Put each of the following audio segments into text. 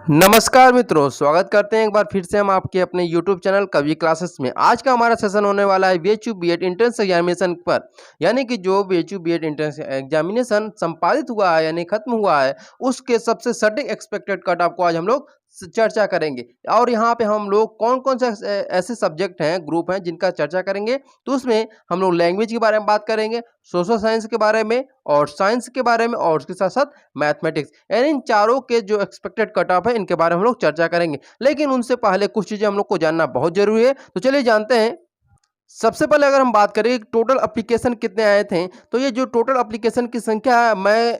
नमस्कार मित्रों, स्वागत करते हैं एक बार फिर से हम आपके अपने YouTube चैनल कवि क्लासेस में। आज का हमारा सेशन होने वाला है बीएचयू बीएड एंट्रेंस एग्जामिनेशन पर, यानी कि जो बीएचयू बीएड एंट्रेंस एग्जामिनेशन संपादित हुआ है यानी खत्म हुआ है, उसके सबसे सटीक एक्सपेक्टेड कट ऑफ को आज हम लोग चर्चा करेंगे। और यहाँ पे हम लोग कौन कौन से ऐसे सब्जेक्ट हैं, ग्रुप हैं जिनका चर्चा करेंगे। तो उसमें हम लोग लैंग्वेज के बारे में बात करेंगे, सोशल साइंस के बारे में और साइंस के बारे में, और उसके साथ साथ मैथमेटिक्स, यानी इन चारों के जो एक्सपेक्टेड कट ऑफ है इनके बारे में हम लोग चर्चा करेंगे। लेकिन उनसे पहले कुछ चीज़ें हम लोग को जानना बहुत जरूरी है, तो चलिए जानते हैं। सबसे पहले अगर हम बात करें टोटल एप्लीकेशन कितने आए थे, तो ये जो टोटल एप्लीकेशन की संख्या है, मैं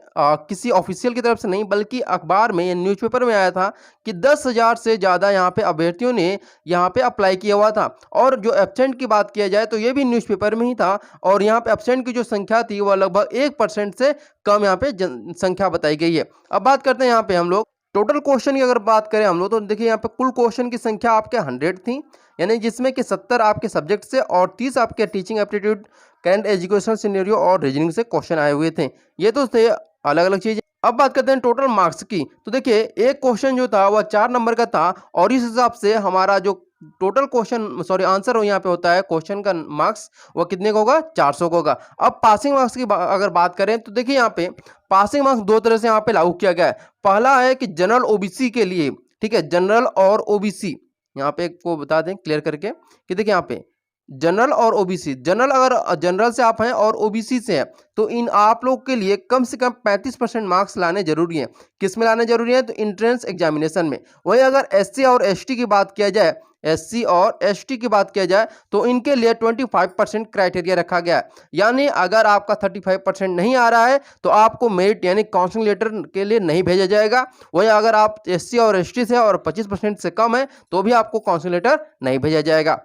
किसी ऑफिशियल की तरफ से नहीं बल्कि अखबार में या न्यूज़पेपर में आया था कि 10,000 से ज़्यादा यहाँ पे अभ्यर्थियों ने यहाँ पे अप्लाई किया हुआ था। और जो एब्सेंट की बात किया जाए तो ये भी न्यूज़पेपर में ही था, और यहाँ पे एब्सेंट की जो संख्या थी वह लगभग 1% से कम यहाँ पे संख्या बताई गई है। अब बात करते हैं यहाँ पे हम लोग टोटल क्वेश्चन की अगर बात करें हम लोग, तो देखिए यहाँ पे कुल क्वेश्चन की संख्या आपके 100 थी, यानी जिसमें कि 70 आपके सब्जेक्ट से और 30 आपके teaching aptitude, current education scenario और रीजनिंग से क्वेश्चन आए हुए थे। ये तो थे अलग अलग चीज़। अब बात करते हैं टोटल मार्क्स की, तो देखिए एक क्वेश्चन जो था वह 4 नंबर का था, और इस हिसाब से हमारा जो टोटल क्वेश्चन आंसर यहाँ पे होता है, क्वेश्चन का मार्क्स वह कितने का होगा, 400 का होगा। अब पासिंग मार्क्स की अगर बात करें तो देखिए यहाँ पे पासिंग मार्क्स दो तरह से यहाँ पे लागू किया गया है। पहला है कि जनरल ओबीसी के लिए, ठीक है, जनरल और ओबीसी, यहाँ पे को बता दें क्लियर करके कि देखिए यहाँ पे जनरल और ओबीसी, जनरल अगर जनरल से आप हैं और ओबीसी से हैं, तो इन आप लोग के लिए कम से कम 35% मार्क्स लाने जरूरी हैं। किस में लाने जरूरी है, तो इंट्रेंस एग्जामिनेशन में। वही अगर एससी और एसटी की बात किया जाए, एससी और एसटी की बात किया जाए तो इनके लिए 25% क्राइटेरिया रखा गया है। यानी अगर आपका 35% नहीं आ रहा है तो आपको मेरिट यानी काउंसलिंग लेटर के लिए नहीं भेजा जाएगा। वही अगर आप एससी और एसटी से और 25% से कम है तो भी आपको काउंसलिंग लेटर नहीं भेजा जाएगा।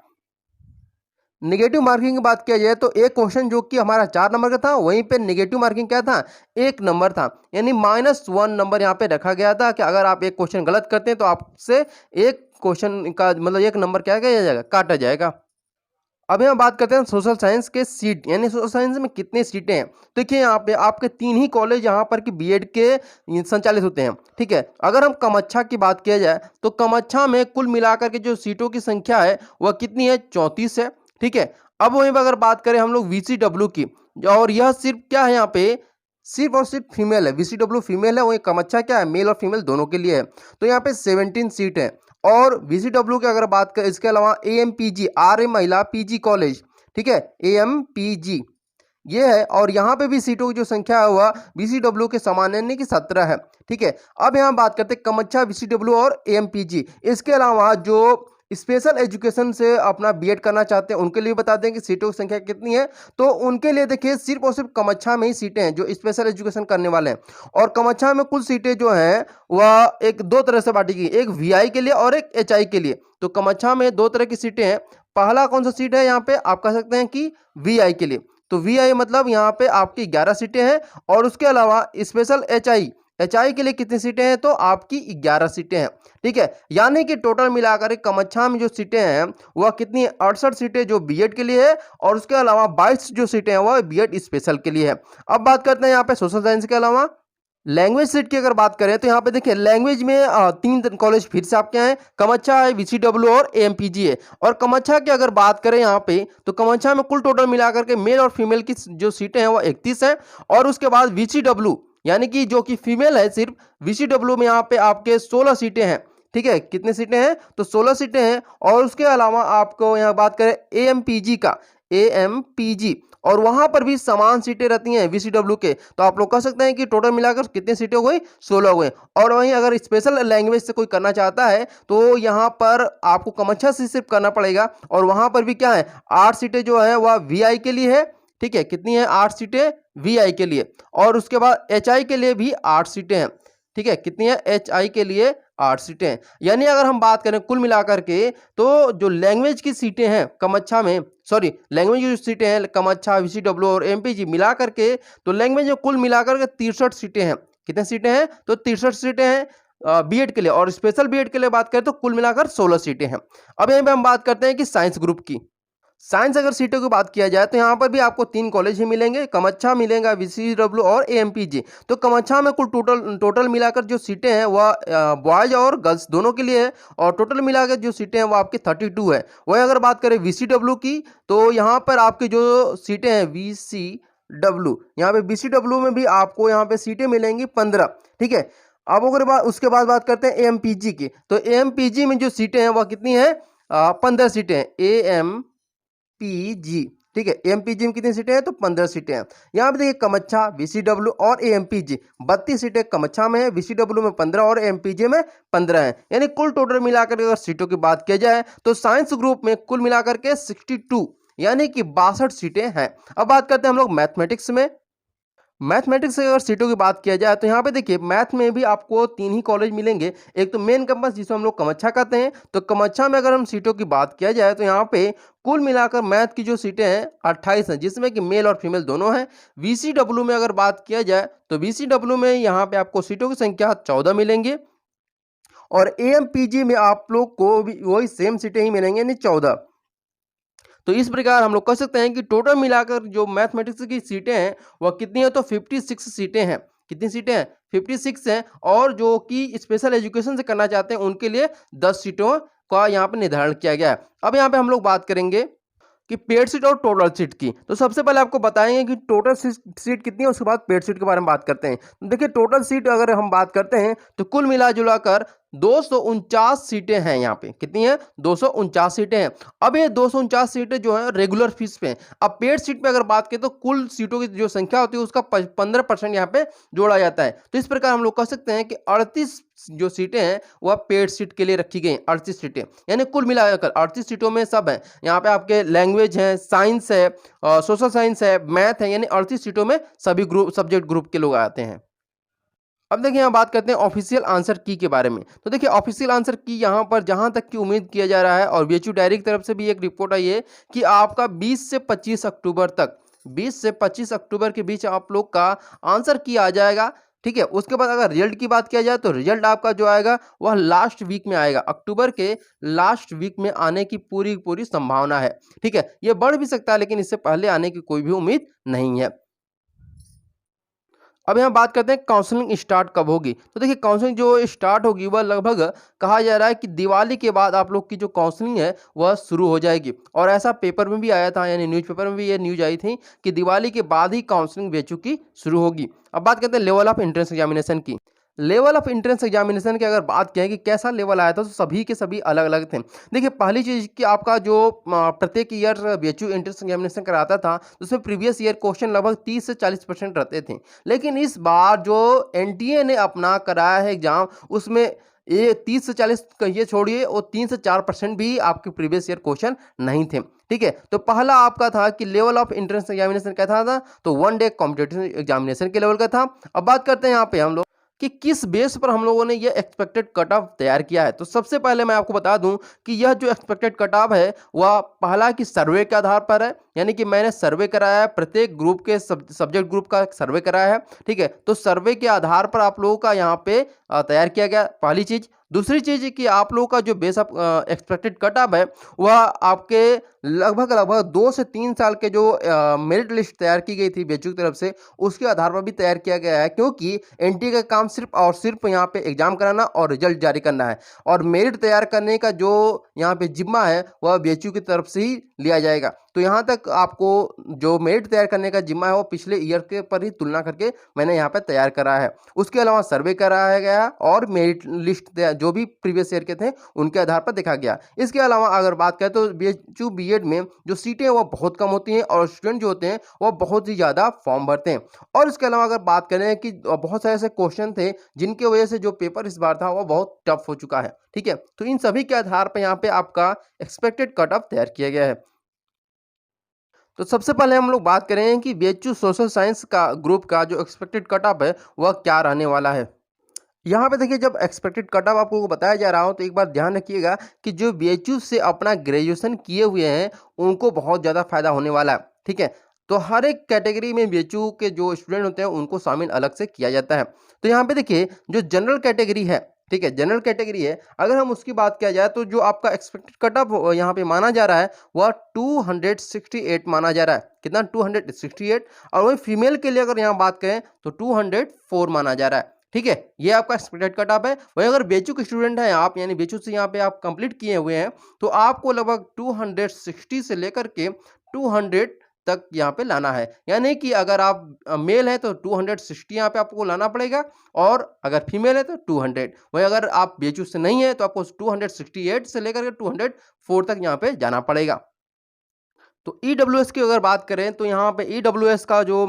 निगेटिव मार्किंग की बात किया जाए तो एक क्वेश्चन जो कि हमारा 4 नंबर का था, वहीं पे निगेटिव मार्किंग क्या था, 1 नंबर था, यानी -1 नंबर यहाँ पे रखा गया था कि अगर आप एक क्वेश्चन गलत करते हैं तो आपसे एक क्वेश्चन का मतलब 1 नंबर क्या किया जाएगा, काटा जाएगा। अभी हम बात करते हैं सोशल साइंस के सीट, यानी सोशल साइंस में कितनी सीटें हैं। देखिए यहाँ पे आपके 3 ही कॉलेज यहाँ पर कि बीएड के संचालित होते हैं, ठीक है। अगर हम कमच्छा की बात किया जाए तो कमच्छा में कुल मिलाकर के जो सीटों की संख्या है वह कितनी है, 34 है, ठीक है। अब वहीं पर अगर बात करें हम लोग वीसीडब्ल्यू की, और यह सिर्फ क्या है, यहाँ पे सिर्फ और सिर्फ फीमेल है, वीसीडब्ल्यू फीमेल है, वहीं कमच्छा क्या है, मेल और फीमेल दोनों के लिए है। तो यहाँ पे 17 सीट है। और वीसीडब्ल्यू की अगर बात करें, इसके अलावा एएमपीजी, आर्य महिला पीजी कॉलेज, ठीक है, एएमपीजी ये है, और यहाँ पे भी सीटों की जो संख्या है वह बीसीडब्ल्यू के समान यानी कि 17 है, ठीक है। अब यहाँ बात करते हैं कमच्छा, बीसीडब्ल्यू और एएमपीजी। इसके अलावा जो स्पेशल एजुकेशन से अपना बीएड करना चाहते हैं उनके लिए बता दें कि सीटों की संख्या कितनी है। तो उनके लिए देखिए सिर्फ और सिर्फ कमच्छा में ही सीटें हैं जो स्पेशल एजुकेशन करने वाले हैं। और कमच्छा में कुल सीटें जो हैं वह एक दो तरह से बांटी गई, एक वीआई के लिए और एक एचआई के लिए। तो कमच्छा में दो तरह की सीटें हैं। पहला कौन सा सीट है, यहाँ पे आप कह सकते हैं कि वीआई के लिए। तो वीआई मतलब यहाँ पे आपकी 11 सीटें हैं, और उसके अलावा स्पेशल एचआई, एचआई के लिए कितनी सीटें हैं, तो आपकी 11 सीटें हैं, ठीक है। यानी कि टोटल मिलाकर कमच्छा में जो सीटें हैं वह कितनी है, 68 सीटें जो बीएड के लिए है, और उसके अलावा 22 जो सीटें हैं वह बीएड स्पेशल के लिए है। अब बात करते हैं यहाँ पे सोशल साइंस के अलावा लैंग्वेज सीट की अगर बात करें तो यहाँ पे देखिए लैंग्वेज में 3 कॉलेज फिर से आपके हैं, कमच्छा है, वीसीडब्ल्यू और एएमपीजी है। और कमच्छा की अगर बात करें यहाँ पे तो कमच्छा में कुल टोटल मिलाकर के मेल और फीमेल की जो सीटें हैं वो 31 है। और उसके बाद वीसीडब्ल्यू यानी कि जो कि फीमेल है सिर्फ, वीसीडब्ल्यू में यहाँ पे आपके 16 सीटें हैं, ठीक है। कितनी सीटें हैं, तो 16 सीटें हैं। और उसके अलावा आपको यहाँ बात करें एएमपीजी का, एएमपीजी, और वहां पर भी समान सीटें रहती हैं वीसीडब्ल्यू के। तो आप लोग कह सकते हैं कि टोटल मिलाकर कितनी सीटें हो गई, 16 हो गई। और वहीं अगर स्पेशल लैंग्वेज से कोई करना चाहता है तो यहाँ पर आपको कमच्छा से सिर्फ करना पड़ेगा, और वहां पर भी क्या है, 8 सीटें जो है वह वीआई के लिए है, ठीक है। कितनी है, 8 सीटें वीआई के लिए। और उसके बाद एचआई के लिए भी 8 सीटें हैं, ठीक है। कितनी है, एचआई के लिए 8 सीटें हैं। यानी अगर हम बात करें कुल मिलाकर के तो जो लैंग्वेज की सीटें हैं कमच्छा में, सॉरी लैंग्वेज की जो सीटें हैं कमच्छा, वीसीडब्ल्यू और एमपीजी मिला करके, तो लैंग्वेज में कुल मिलाकर के 63 सीटें हैं। कितने सीटें हैं, तो 63 सीटें हैं बीएड के लिए। और स्पेशल बीएड के लिए बात करें तो कुल मिलाकर 16 सीटें हैं। अब यहीं पे हम बात करते हैं कि साइंस ग्रुप की। साइंस अगर सीटों की बात किया जाए तो यहाँ पर भी आपको 3 कॉलेज ही मिलेंगे, कमच्छा मिलेगा, वीसीडब्ल्यू और एएमपीजी। तो कमच्छा में कुल टोटल टोटल मिलाकर जो सीटें हैं वह बॉयज़ और गर्ल्स दोनों के लिए है और टोटल मिलाकर जो सीटें हैं वो आपकी 32 है। वहीं अगर बात करें वीसीडब्ल्यू की तो यहाँ पर आपकी जो सीटें हैं वीसीडब्ल्यू, यहाँ पे बीसीडब्ल्यू में भी आपको यहाँ पे सीटें मिलेंगी 15, ठीक है। अब अगर उसके बाद बात करते हैं एएमपीजी की, तो एएमपीजी में जो सीटें हैं वह कितनी है, 15 सीटें हैं एएमपीजी, ठीक है। एएमपीजी में कितनी सीटें हैं, तो 15 सीटें हैं। यहाँ पे देखिए कमच्छा, वीसीडब्ल्यू और एएमपीजी 32 सीटें कमच्छा में है, वीसीडब्ल्यू में 15 और एएमपीजी में 15 है। यानी कुल टोटल मिलाकर अगर सीटों की बात किया जाए तो साइंस ग्रुप में कुल मिलाकर के 62 यानी कि 62 सीटें हैं। अब बात करते हैं हम लोग मैथमेटिक्स में। मैथमेटिक्स से अगर सीटों की बात किया जाए तो यहाँ पे देखिए मैथ में भी आपको 3 ही कॉलेज मिलेंगे। एक तो मेन कैंपस जिसे हम लोग कमच्छा कहते हैं, तो कमच्छा में अगर हम सीटों की बात किया जाए तो यहाँ पे कुल मिलाकर मैथ की जो सीटें हैं 28 हैं, जिसमें कि मेल और फीमेल दोनों हैं। वीसीडब्ल्यू में अगर बात किया जाए तो वीसीडब्ल्यू में यहाँ पे आपको सीटों की संख्या 14 मिलेंगे और एएमपीजी में आप लोग को भी वही सेम सीटें ही मिलेंगे यानी 14। तो इस प्रकार हम लोग कह सकते हैं कि टोटल मिलाकर जो मैथमेटिक्स की सीटें हैं वह कितनी है, तो 56 सीटें हैं। कितनी सीटें हैं, 56 हैं। और जो कि स्पेशल एजुकेशन से करना चाहते हैं उनके लिए 10 सीटों का यहाँ पर निर्धारण किया गया है। अब यहाँ पे हम लोग बात करेंगे कि पेड सीट और टोटल सीट की। तो सबसे पहले आपको बताएंगे कि टोटल सीट कितनी है, उसके बाद पेड सीट के बारे में बात करते हैं। देखिए टोटल सीट अगर हम बात करते हैं तो कुल मिला जुला कर 249 सीटें हैं। यहाँ पे कितनी है, 249 सीटें हैं। अब ये 249 सीटें जो है रेगुलर फीस पे हैं। अब पेड सीट पे अगर बात करें तो कुल सीटों की जो संख्या होती है उसका 15% यहाँ पे जोड़ा जाता है। तो इस प्रकार हम लोग कह सकते हैं कि 38 जो सीटें हैं वह पेड सीट के लिए रखी गई, 38 सीटें, यानी कुल मिलाकर 38 सीटों में सब है। यहाँ पे आपके लैंग्वेज है, साइंस है, सोशल साइंस है, मैथ है, यानी 38 सीटों में सभी ग्रुप सब्जेक्ट ग्रुप के लोग आते हैं। अब देखिए यहाँ बात करते हैं ऑफिशियल आंसर की के बारे में। तो देखिए ऑफिशियल आंसर की यहाँ पर जहाँ तक की उम्मीद किया जा रहा है और बीएचयू डायरी की तरफ से भी एक रिपोर्ट आई है कि आपका 20 से 25 अक्टूबर तक, 20 से 25 अक्टूबर के बीच आप लोग का आंसर की आ जाएगा, ठीक है। उसके बाद अगर रिजल्ट की बात किया जाए तो रिजल्ट आपका जो आएगा वह लास्ट वीक में आएगा, अक्टूबर के लास्ट वीक में आने की पूरी पूरी संभावना है, ठीक है। ये बढ़ भी सकता है लेकिन इससे पहले आने की कोई भी उम्मीद नहीं है। अब यहाँ बात करते हैं काउंसलिंग स्टार्ट कब होगी। तो देखिए काउंसलिंग जो स्टार्ट होगी वह लगभग कहा जा रहा है कि दिवाली के बाद आप लोग की जो काउंसलिंग है वह शुरू हो जाएगी। और ऐसा पेपर में भी आया था, यानी न्यूज़पेपर में भी ये न्यूज़ आई थी कि दिवाली के बाद ही काउंसलिंग बीएचयू की शुरू होगी। अब बात करते हैं लेवल ऑफ एंट्रेंस एग्जामिनेशन की। लेवल ऑफ एंट्रेंस एग्जामिनेशन की अगर बात करें कि कैसा लेवल आया था तो सभी के सभी अलग अलग थे। देखिए पहली चीज़ कि आपका जो प्रत्येक ईयर बीएचयू एंट्रेंस एग्जामिनेशन कराता था उसमें प्रीवियस ईयर क्वेश्चन लगभग 30 से 40% रहते थे। लेकिन इस बार जो एनटीए ने अपना कराया है एग्जाम उसमें ये 30 से 40 कहिए छोड़िए, और 3 से 4% भी आपके प्रीवियस ईयर क्वेश्चन नहीं थे, ठीक है। तो पहला आपका था कि लेवल ऑफ एंट्रेंस एग्जामिनेशन कैसा था, तो 1 डे कॉम्पिटिटिव एग्जामिनेशन के लेवल का था। अब बात करते हैं यहाँ पे हम लोग कि किस बेस पर हम लोगों ने ये एक्सपेक्टेड कट ऑफ तैयार किया है। तो सबसे पहले मैं आपको बता दूं कि यह जो एक्सपेक्टेड कट ऑफ है वह पहला कि सर्वे के आधार पर है, यानी कि मैंने सर्वे कराया है, प्रत्येक ग्रुप के सब्जेक्ट ग्रुप का सर्वे कराया है, ठीक है। तो सर्वे के आधार पर आप लोगों का यहाँ पे तैयार किया गया, पहली चीज़। दूसरी चीज़ कि आप लोगों का जो base of expected cut off है वह आपके लगभग 2 से 3 साल के जो मेरिट लिस्ट तैयार की गई थी बीएचयू की तरफ से उसके आधार पर भी तैयार किया गया है, क्योंकि एनटीए का काम सिर्फ और सिर्फ यहाँ पे एग्जाम कराना और रिजल्ट जारी करना है, और मेरिट तैयार करने का जो यहाँ पे जिम्मा है वह बीएचयू की तरफ से ही लिया जाएगा। तो यहाँ तक आपको जो मेरिट तैयार करने का जिम्मा है वो पिछले ईयर के पर ही तुलना करके मैंने यहाँ पे तैयार करा है। उसके अलावा सर्वे कराया गया और मेरिट लिस्ट जो भी प्रीवियस ईयर के थे उनके आधार पर देखा गया। इसके अलावा अगर बात करें तो बीएचयू बीएड में जो सीटें हैं वो बहुत कम होती हैं और स्टूडेंट जो होते हैं वो बहुत ही ज़्यादा फॉर्म भरते हैं। और इसके अलावा अगर बात करें कि बहुत सारे ऐसे क्वेश्चन थे जिनकी वजह से जो पेपर इस बार था वो बहुत टफ हो चुका है, ठीक है। तो इन सभी के आधार पर यहाँ पे आपका एक्सपेक्टेड कट ऑफ तैयार किया गया है। तो सबसे पहले हम लोग बात करें कि बीएचयू सोशल साइंस का ग्रुप का जो एक्सपेक्टेड कट ऑफ है वह क्या रहने वाला है। यहाँ पे देखिए जब एक्सपेक्टेड कट ऑफ आपको बताया जा रहा हो तो एक बार ध्यान रखिएगा कि जो बीएचयू से अपना ग्रेजुएशन किए हुए हैं उनको बहुत ज़्यादा फायदा होने वाला है, ठीक है। तो हर एक कैटेगरी में बीएचयू के जो स्टूडेंट होते हैं उनको शामिल अलग से किया जाता है। तो यहाँ पे देखिए जो जनरल कैटेगरी है, ठीक है, जनरल कैटेगरी है। अगर हम उसकी बात किया जाए तो जो आपका एक्सपेक्टेड कट ऑफ यहाँ पे माना जा रहा है वह 268 माना जा रहा है। कितना? 268। और वही फीमेल के लिए अगर यहाँ बात करें तो 204 माना जा रहा है। ठीक है, ये आपका एक्सपेक्टेड कट ऑफ है। वही अगर बेचू के स्टूडेंट हैं आप, यानी बेचू से यहाँ पे आप कंप्लीट किए हुए हैं, तो आपको लगभग 260 से लेकर के 200 तक यहाँ पे लाना है। यानी कि अगर आप मेल है तो 260 यहाँ पे आपको लाना पड़ेगा, और अगर फीमेल है तो 200। वही अगर आप बेचू से नहीं है तो आपको 268 से लेकर के 204 तक यहाँ पे जाना पड़ेगा। तो ईडब्ल्यूएस की अगर बात करें तो यहाँ पे ईडब्ल्यूएस का जो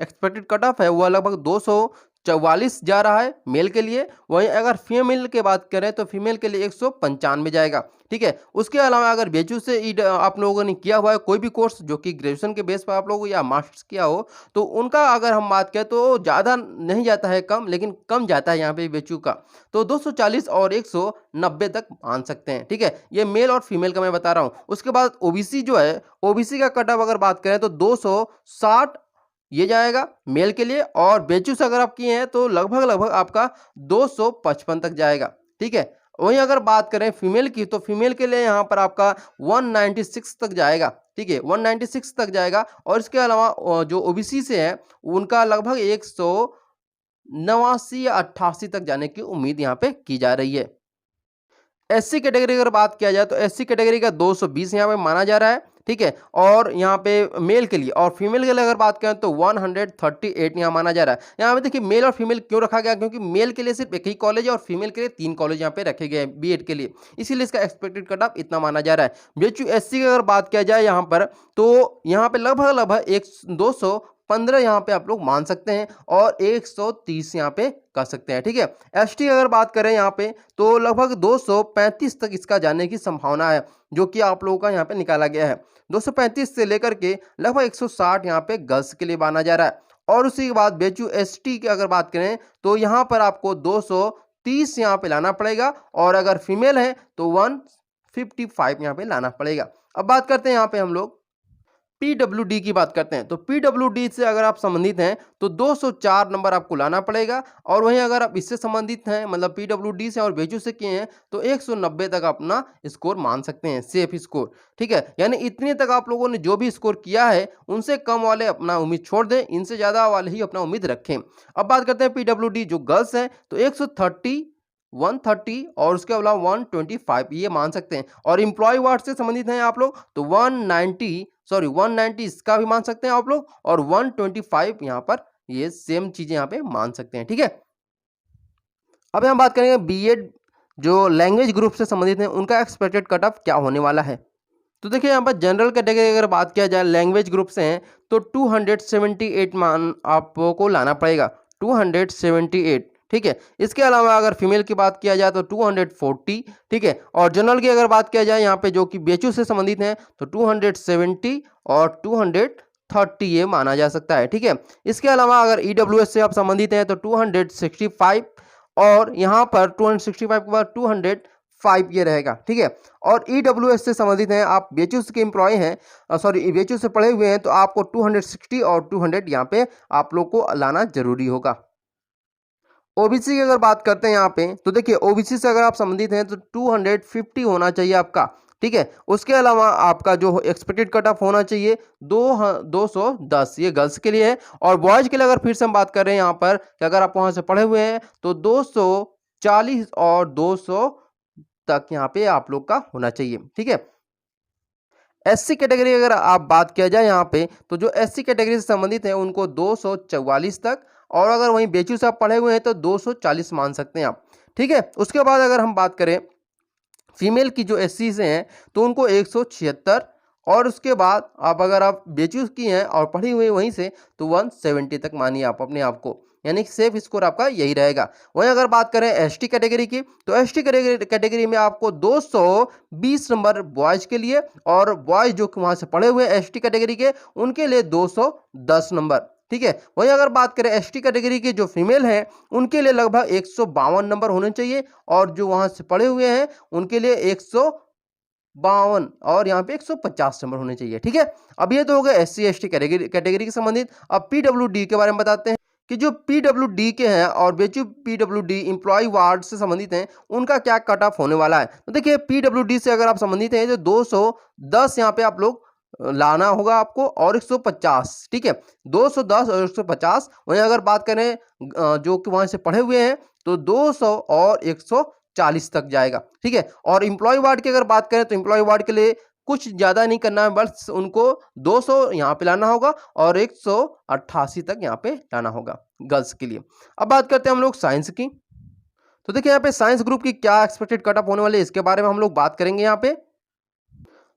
एक्सपेक्टेड कट ऑफ है वह लगभग 244 जा रहा है मेल के लिए। वहीं अगर फीमेल की बात करें तो फीमेल के लिए 195 जाएगा। ठीक है, उसके अलावा अगर बेचू से आप लोगों ने किया हुआ है कोई भी कोर्स जो कि ग्रेजुएशन के बेस पर आप लोगों या मास्टर्स किया हो, तो उनका अगर हम बात करें तो ज़्यादा नहीं जाता है कम, लेकिन कम जाता है यहाँ पे बेचू का। तो 240 और 190 तक मान सकते हैं। ठीक है, ये मेल और फीमेल का मैं बता रहा हूँ। उसके बाद ओबीसी जो है, ओबीसी का कट ऑफ अगर बात करें तो 260 ये जाएगा मेल के लिए, और बेचू से अगर आप किए हैं तो लगभग आपका 255 तक जाएगा। ठीक है, वहीं अगर बात करें फीमेल की तो फीमेल के लिए यहाँ पर आपका 196 तक जाएगा। ठीक है, 196 तक जाएगा। और इसके अलावा जो ओबीसी से है उनका लगभग 189 या 88 तक जाने की उम्मीद यहाँ पे की जा रही है। एससी कैटेगरी अगर बात किया जाए तो एससी कैटेगरी का 220 यहाँ पे माना जा रहा है। ठीक है, और यहाँ पे मेल के लिए, और फीमेल के लिए अगर बात करें तो 138 यहाँ माना जा रहा है। यहाँ पे देखिए मेल और फीमेल क्यों रखा गया, क्योंकि मेल के लिए सिर्फ एक ही कॉलेज है और फीमेल के लिए 3 कॉलेज यहाँ पे रखे गए हैं बीएड के लिए, इसीलिए इसका एक्सपेक्टेड कट ऑफ इतना माना जा रहा है। बीएचयू एससी की अगर बात किया जाए यहाँ पर तो यहाँ पे लगभग 215 यहाँ पे आप लोग मान सकते हैं, और 130 यहाँ पे कर सकते हैं। ठीक है, एसटी अगर बात करें यहाँ पे तो लगभग 235 तक इसका जाने की संभावना है, जो कि आप लोगों का यहाँ पे निकाला गया है। 235 से लेकर के लगभग 160 यहाँ पे गर्ल्स के लिए माना जा रहा है। और उसी के बाद बेचू एसटी की अगर बात करें तो यहाँ पर आपको 230 यहाँ पे लाना पड़ेगा, और अगर फीमेल है तो 155 यहाँ पे लाना पड़ेगा। अब बात करते हैं यहाँ पे हम लोग पीडब्ल्यूडी की बात करते हैं। तो पीडब्ल्यूडी से अगर आप संबंधित हैं तो 204 नंबर आपको लाना पड़ेगा, और वहीं अगर आप इससे संबंधित हैं, मतलब पीडब्ल्यूडी से और बेचू से किए हैं, तो 190 तक अपना स्कोर मान सकते हैं, सेफ स्कोर। ठीक है, यानी इतने तक आप लोगों ने जो भी स्कोर किया है उनसे कम वाले अपना उम्मीद छोड़ दें, इनसे ज़्यादा वाले ही अपना उम्मीद रखें। अब बात करते हैं पीडब्ल्यूडी जो गर्ल्स हैं तो 130, 130 और उसके अलावा 125 ये मान सकते हैं। और एम्प्लॉय वार्ड से संबंधित हैं आप लोग तो 190 इसका भी मान सकते हैं आप लोग, और 125 यहाँ पर ये सेम चीजें यहाँ पे मान सकते हैं। ठीक है, अब हम बात करेंगे बीएड जो लैंग्वेज ग्रुप से संबंधित हैं उनका एक्सपेक्टेड कट ऑफ क्या होने वाला है। तो देखिए यहाँ पर जनरल कैटेगरी अगर बात किया जाए लैंग्वेज ग्रुप से हैं तो 278 मान आपको लाना पड़ेगा, 278। ठीक है, इसके अलावा अगर फीमेल की बात किया जाए तो 240। ठीक है, और जनरल की अगर बात किया जाए यहाँ पे जो कि बेचू से संबंधित हैं तो 270 और 230 ये माना जा सकता है। ठीक है, इसके अलावा अगर ईडब्ल्यूएस से आप संबंधित हैं तो 265, और यहाँ पर 265 के बाद 205 ये रहेगा। ठीक है, और ईडब्ल्यूएस से संबंधित हैं आप, बेचू के एम्प्लॉय हैं, सॉरी बेचू से पढ़े हुए हैं, तो आपको 260 और 200 यहाँ पे आप लोग को लाना जरूरी होगा। ओबीसी की अगर बात करते हैं यहाँ पे तो देखिए ओबीसी से अगर आप संबंधित हैं तो 250 होना चाहिए आपका। ठीक है, उसके अलावा आपका जो एक्सपेक्टेड कट ऑफ होना चाहिए 210 ये गर्ल्स के लिए है। और बॉयज के लिए अगर फिर से हम बात कर रहे हैं यहाँ पर कि अगर आप वहाँ से पढ़े हुए हैं तो 240 और 200 तक यहाँ पे आप लोग का होना चाहिए। ठीक है, एससी कैटेगरी अगर आप बात किया जाए यहाँ पे तो जो एससी कैटेगरी से संबंधित है उनको 244 तक, और अगर वहीं बेचू से आप पढ़े हुए हैं तो 240 मान सकते हैं आप। ठीक है, उसके बाद अगर हम बात करें फीमेल की जो एससी से हैं तो उनको 176, और उसके बाद अगर आप बेचू की हैं और पढ़ी हुई वहीं से तो 170 तक मानिए आप अपने आप को, यानी कि सेफ स्कोर आपका यही रहेगा। वहीं अगर बात करें एसटी कैटेगरी की तो एसटी कैटेगरी में आपको 220 नंबर बॉयज के लिए, और बॉयज जो वहां से पढ़े हुए एसटी कैटेगरी के उनके लिए 210 नंबर। ठीक है, वहीं अगर बात करें एसटी कैटेगरी के जो फीमेल हैं उनके लिए लगभग 152 नंबर होने चाहिए, और जो वहां से पढ़े हुए हैं उनके लिए 152 और यहाँ पे 150 नंबर होने चाहिए। ठीक है, अब ये तो हो गए एससी एसटी कैटेगरी के संबंधित। अब पीडब्ल्यूडी के बारे में बताते हैं। कि जो पीडब्ल्यूडी के हैं और बेचू पीडब्ल्यूडी एम्प्लॉय वार्ड से संबंधित हैं, उनका क्या कट ऑफ होने वाला है। तो देखिए पीडब्ल्यूडी से अगर आप संबंधित हैं तो 210 यहाँ पे आप लोग लाना होगा आपको और 150, ठीक है, 210 और 150। वहीं अगर बात करें जो कि वहां से पढ़े हुए हैं तो 200 और 140 तक जाएगा, ठीक है। और एम्प्लॉय वार्ड की अगर बात करें तो एम्प्लॉय वार्ड के लिए कुछ ज्यादा नहीं करना है, बस उनको 200 यहाँ पे लाना होगा और 188 तक यहाँ पे लाना होगा गर्ल्स के लिए। अब बात करते हैं हम लोग साइंस की। तो देखिए यहाँ पे साइंस ग्रुप की क्या एक्सपेक्टेड कट ऑफ होने वाली है, इसके बारे में हम लोग बात करेंगे यहाँ पे।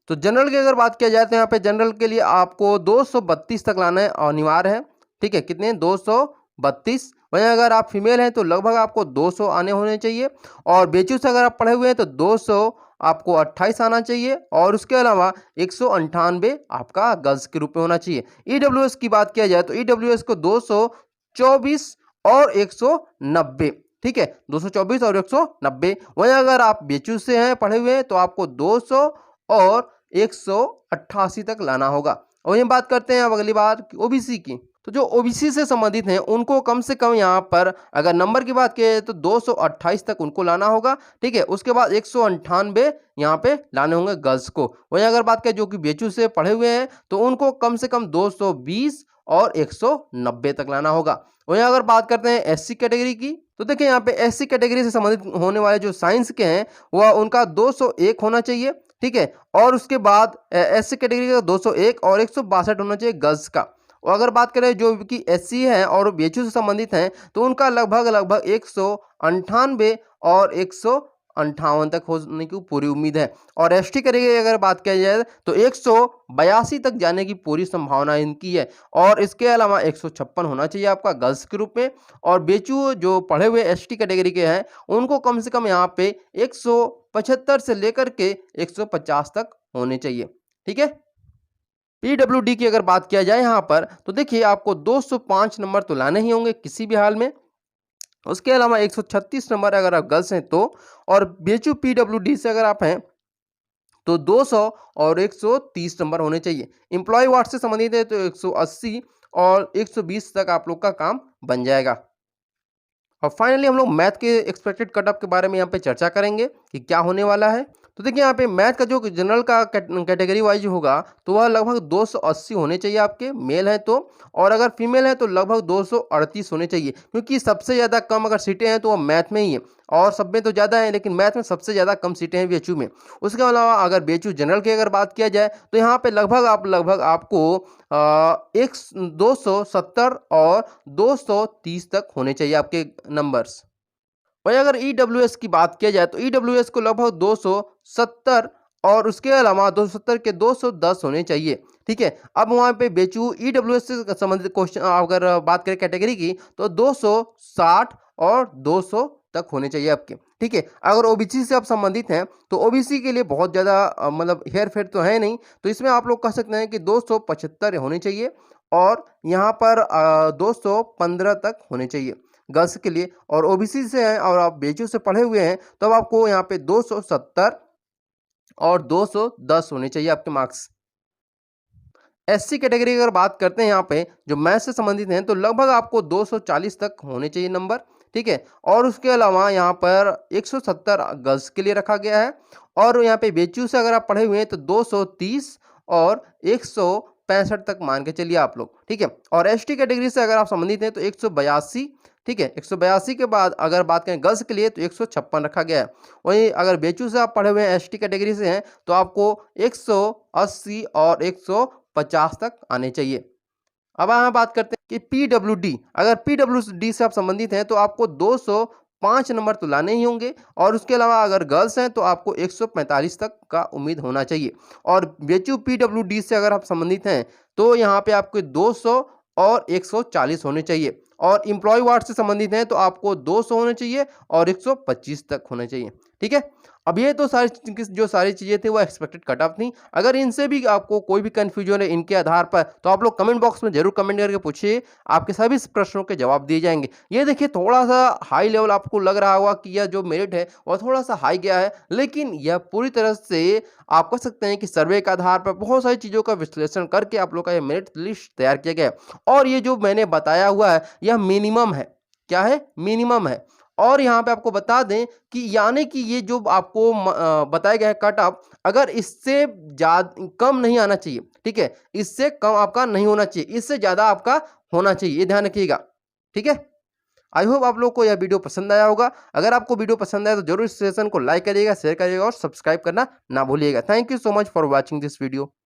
तो जनरल की अगर बात किया जाए तो यहाँ पे जनरल के लिए आपको 232 तक लाना है अनिवार्य है, ठीक है। कितने, 232। वहीं अगर आप फीमेल हैं तो लगभग आपको 200 आने होने चाहिए। और बेचू से अगर आप पढ़े हुए हैं तो 200 आपको 28 आना चाहिए और उसके अलावा 198 आपका गर्ल्स के रूप में होना चाहिए। ईडब्ल्यूएस की बात किया जाए तो ईडब्ल्यूएस को 224 और 190, ठीक है, 224 और 190। वहीं अगर आप बेचू से हैं पढ़े हुए हैं तो आपको 200 और 188 तक लाना होगा। और ये बात करते हैं अब अगली बार ओबीसी की। तो जो ओबीसी से संबंधित हैं उनको कम से कम यहाँ पर अगर नंबर की बात किया जाए तो 228 तक उनको लाना होगा, ठीक है। उसके बाद 198 यहाँ पे लाने होंगे गर्ल्स को। वहीं अगर बात करें जो कि बीएचयू से पढ़े हुए हैं तो उनको कम से कम 220 और 190 तक लाना होगा। वहीं अगर बात करते हैं एससी कैटेगरी की तो देखिए यहाँ पे एससी कैटेगरी से संबंधित होने वाले जो साइंस के हैं वह उनका 201 होना चाहिए, ठीक है। और उसके बाद एससी कैटेगरी का 201 और 162 होना चाहिए गर्ल्स का। और अगर बात करें जो कि एससी है और बीएचयू से संबंधित हैं तो उनका लगभग 198 और 158 तक होने की पूरी उम्मीद है। और एसटी कैटेगरी अगर बात किया जाए तो 182 तक जाने की पूरी संभावना इनकी है। और इसके अलावा 156 होना चाहिए आपका गर्ल्स के रूप में। और बीएचयू जो पढ़े हुए एसटी कैटेगरी के हैं उनको कम से कम यहाँ पे 175 से लेकर के 150 तक होने चाहिए, ठीक है। पीडब्ल्यूडी की अगर बात किया जाए यहाँ पर तो देखिए आपको 205 नंबर तो लाने ही होंगे किसी भी हाल में। उसके अलावा 136 नंबर अगर आप गर्ल्स हैं तो, और बीएचयू पीडब्ल्यूडी से अगर आप हैं तो 200 और 130 नंबर होने चाहिए। एम्प्लॉय वार्ड से संबंधित है तो 180 और 120 तक आप लोग का काम बन जाएगा। और फाइनली हम लोग मैथ के एक्सपेक्टेड कट ऑफ के बारे में यहाँ पे चर्चा करेंगे कि क्या होने वाला है। तो देखिए यहाँ पे मैथ का जो जनरल का कैटेगरी वाइज होगा तो वह लगभग 280 होने चाहिए आपके मेल हैं तो, और अगर फीमेल है तो लगभग 238 होने चाहिए, क्योंकि सबसे ज़्यादा कम अगर सीटें हैं तो वह मैथ में ही है और सब में तो ज़्यादा है लेकिन मैथ में सबसे ज़्यादा कम सीटें हैं बीएचयू में। उसके अलावा अगर बीएचयू जनरल की अगर बात किया जाए तो यहाँ पे लगभग आपको 270 और 230 तक होने चाहिए आपके नंबर्स। वहीं अगर ईडब्ल्यूएस की बात किया जाए तो ईडब्ल्यूएस को लगभग 270 और उसके अलावा 270 के 210 होने चाहिए, ठीक है। अब वहाँ पे बेचू ईडब्ल्यूएस से संबंधित क्वेश्चन अगर बात करें कैटेगरी की तो 260 और 200 तक होने चाहिए आपके, ठीक है। अगर ओबीसी से आप संबंधित हैं तो ओबीसी के लिए बहुत ज़्यादा मतलब हेर फेर तो है नहीं, तो इसमें आप लोग कह सकते हैं कि 275 होने चाहिए और यहाँ पर 215 तक होने चाहिए गर्ल्स के लिए। और ओबीसी से हैं और आप बीएचयू से पढ़े हुए हैं तो अब आपको यहाँ पे 270 और 210 होने चाहिए आपके मार्क्स। एससी कैटेगरी की अगर बात करते हैं यहाँ पे जो मैथ से संबंधित हैं तो लगभग आपको 240 तक होने चाहिए नंबर, ठीक है। और उसके अलावा यहाँ पर 170 गर्ल्स के लिए रखा गया है। और यहाँ पे बीएचयू से अगर आप पढ़े हुए हैं तो 230 और 165 तक मान के चलिए आप लोग, ठीक है। और एसटी कैटेगरी से अगर आप संबंधित हैं तो 182, ठीक है। 182 के बाद अगर बात करें गर्ल्स के लिए तो 156 रखा गया है। वहीं अगर बीएचयू से आप पढ़े हुए हैं एसटी कैटेगरी से हैं तो आपको 180 और 150 तक आने चाहिए। अब यहाँ बात करते हैं कि पीडब्ल्यूडी, अगर पीडब्ल्यूडी से आप संबंधित हैं तो आपको 205 नंबर तो लाने ही होंगे और उसके अलावा अगर गर्ल्स हैं तो आपको 145 तक का उम्मीद होना चाहिए। और बीएचयू पीडब्ल्यूडी से अगर आप संबंधित हैं तो यहाँ पे आपको 200 और 140 होने चाहिए। और एम्प्लॉय वार्ड से संबंधित हैं तो आपको 200 होने चाहिए और 125 तक होने चाहिए, ठीक है। अब ये तो जो सारी चीज़ें थी वो एक्सपेक्टेड कट ऑफ थी। अगर इनसे भी आपको कोई भी कन्फ्यूजन है इनके आधार पर, तो आप लोग कमेंट बॉक्स में ज़रूर कमेंट करके पूछिए, आपके सभी प्रश्नों के जवाब दिए जाएँगे। ये देखिए थोड़ा-सा हाई लेवल आपको लग रहा होगा कि यह जो मेरिट है वो थोड़ा-सा हाई गया है, लेकिन यह पूरी तरह से आप कह सकते हैं कि सर्वे के आधार पर बहुत सारी चीज़ों का विश्लेषण करके आप लोग का ये मेरिट लिस्ट तैयार किया गया है। और ये जो मैंने बताया हुआ है यह मिनिमम है। क्या है? मिनिमम है। और यहाँ पे आपको बता दें कि यानी कि ये जो आपको बताया गया है कट ऑफ, अगर इससे कम नहीं आना चाहिए, ठीक है? इससे कम आपका नहीं होना चाहिए, इससे ज़्यादा आपका होना चाहिए, ये ध्यान रखिएगा, ठीक है? आई होप आप लोग को यह वीडियो पसंद आया होगा। अगर आपको वीडियो पसंद आया तो ज़रूर इस सेशन को लाइक करिएगा, शेयर करिएगा और सब्सक्राइब करना ना भूलिएगा। Thank you so much for watching this video.